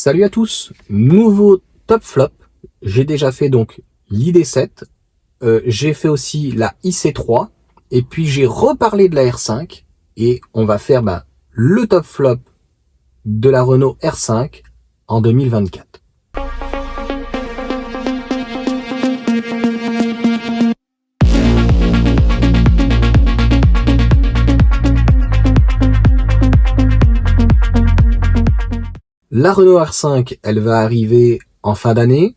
Salut à tous, nouveau top flop. J'ai déjà fait donc l'ID7, j'ai fait aussi la IC3 et puis j'ai reparlé de la R5 et on va faire le top flop de la Renault R5 en 2024. La Renault R5, elle va arriver en fin d'année.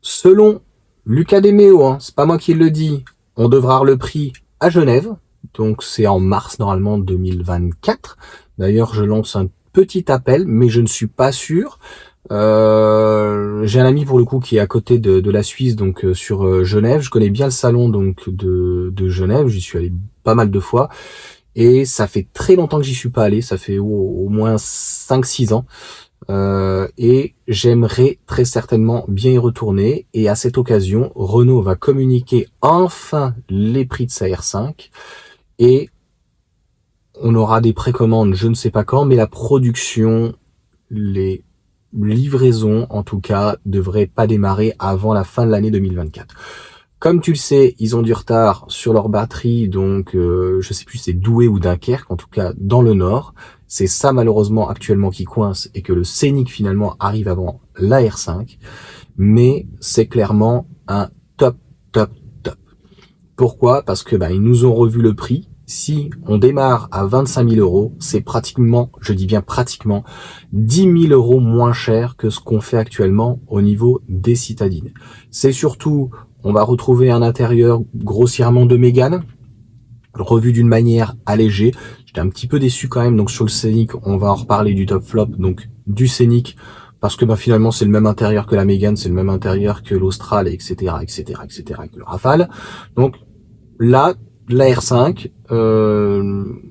Selon Lucas Demeo, c'est pas moi qui le dis, on devra avoir le prix à Genève. Donc c'est en mars normalement 2024. D'ailleurs, je lance un petit appel, mais je ne suis pas sûr. J'ai un ami pour le coup qui est à côté de la Suisse, donc sur Genève. Je connais bien le salon donc de Genève. J'y suis allé pas mal de fois. Et ça fait très longtemps que j'y suis pas allé. Ça fait au moins 5-6 ans. Et j'aimerais très certainement bien y retourner. Et à cette occasion, Renault va communiquer enfin les prix de sa R5 et on aura des précommandes, je ne sais pas quand, mais la production, les livraisons en tout cas, devraient pas démarrer avant la fin de l'année 2024. Comme tu le sais, ils ont du retard sur leur batterie, donc je sais plus si c'est Douai ou Dunkerque, en tout cas dans le nord. C'est ça malheureusement actuellement qui coince et que le Scénic finalement arrive avant la R5. Mais c'est clairement un top, top, top. Pourquoi? Parce que ils nous ont revu le prix. Si on démarre à 25 000 euros, c'est pratiquement, je dis bien pratiquement, 10 000 euros moins cher que ce qu'on fait actuellement au niveau des citadines. C'est surtout, on va retrouver un intérieur grossièrement de Mégane, revu d'une manière allégée. J'étais un petit peu déçu quand même, donc sur le Scénic, on va en reparler du top flop, donc du Scénic, parce que finalement c'est le même intérieur que la Mégane, c'est le même intérieur que l'Austral, etc., etc., etc., que le Rafale. Donc là, la R5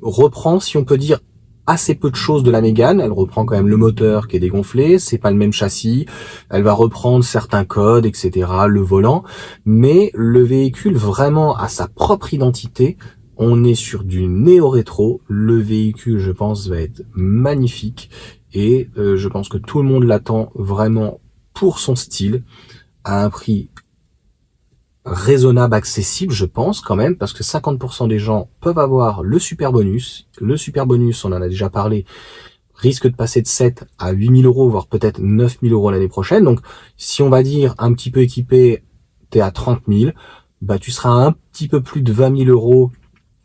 reprend, si on peut dire, assez peu de choses de la Mégane. Elle reprend quand même le moteur qui est dégonflé, c'est pas le même châssis. Elle va reprendre certains codes, etc., le volant. Mais le véhicule vraiment a sa propre identité. On est sur du néo-rétro. Le véhicule, je pense, va être magnifique. Et je pense que tout le monde l'attend vraiment pour son style, à un prix raisonnable, accessible, je pense quand même, parce que 50% des gens peuvent avoir le super bonus. Le super bonus, on en a déjà parlé, risque de passer de 7 à 8 000 euros, voire peut-être 9 000 euros l'année prochaine. Donc, si on va dire un petit peu équipé, t'es à 30 000, tu seras un petit peu plus de 20 000 euros.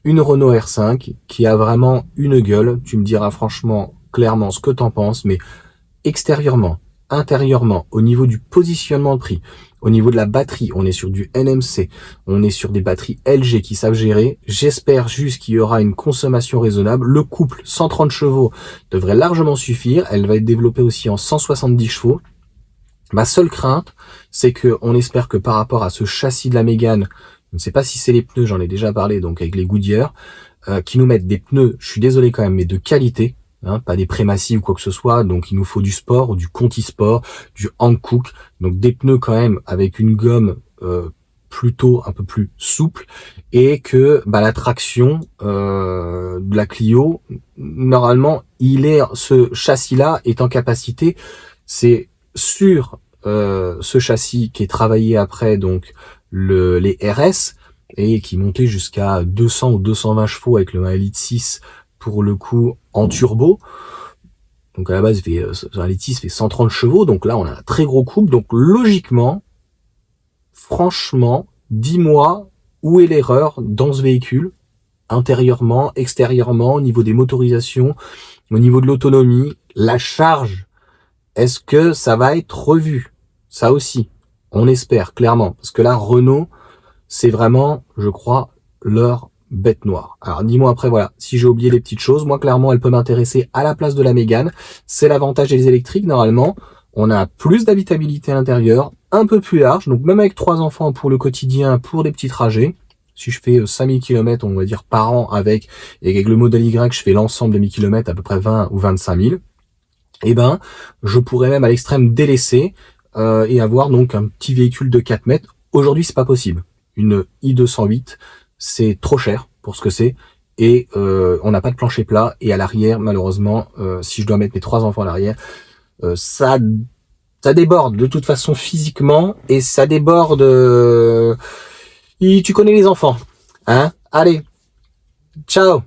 Une Renault R5 qui a vraiment une gueule. Tu me diras franchement, clairement ce que t'en penses, mais extérieurement, intérieurement, au niveau du positionnement de prix, au niveau de la batterie, on est sur du NMC, on est sur des batteries LG qui savent gérer. J'espère juste qu'il y aura une consommation raisonnable. Le couple 130 chevaux devrait largement suffire. Elle va être développée aussi en 170 chevaux. Ma seule crainte, c'est que on espère que par rapport à ce châssis de la Mégane, je ne sais pas si c'est les pneus, j'en ai déjà parlé, donc avec les Goodyear, qui nous mettent des pneus, je suis désolé quand même, mais de qualité, pas des Prémacy ou quoi que ce soit. Donc il nous faut du sport, du Conti Sport, du Hankook, donc des pneus quand même avec une gomme plutôt un peu plus souple, et que la traction de la Clio, normalement, ce châssis-là est en capacité, c'est sur ce châssis qui est travaillé après donc les RS et qui montait jusqu'à 200 ou 220 chevaux avec le Elite 6 pour le coup en turbo. Donc à la base, un Elite 6 fait 130 chevaux, donc là on a un très gros couple. Donc logiquement, franchement, dis-moi où est l'erreur dans ce véhicule, intérieurement, extérieurement, au niveau des motorisations, au niveau de l'autonomie, la charge. Est-ce que ça va être revu? Ça aussi, on espère clairement, parce que là, Renault, c'est vraiment, je crois, leur bête noire. Alors dis-moi après, voilà, si j'ai oublié les petites choses, moi clairement, elle peut m'intéresser à la place de la Mégane. C'est l'avantage des électriques, normalement. On a plus d'habitabilité à l'intérieur, un peu plus large, donc même avec 3 enfants pour le quotidien, pour des petits trajets. Si je fais 5000 km, on va dire, par an et avec le modèle Y, je fais l'ensemble de mes kilomètres, à peu près 20 ou 25 000, je pourrais même à l'extrême délaisser et avoir donc un petit véhicule de 4 mètres. Aujourd'hui, c'est pas possible. Une i208, c'est trop cher pour ce que c'est, et on n'a pas de plancher plat, et à l'arrière, malheureusement, si je dois mettre mes 3 enfants à l'arrière, Ça déborde de toute façon physiquement et ça déborde. Tu connais les enfants, hein? Allez, ciao.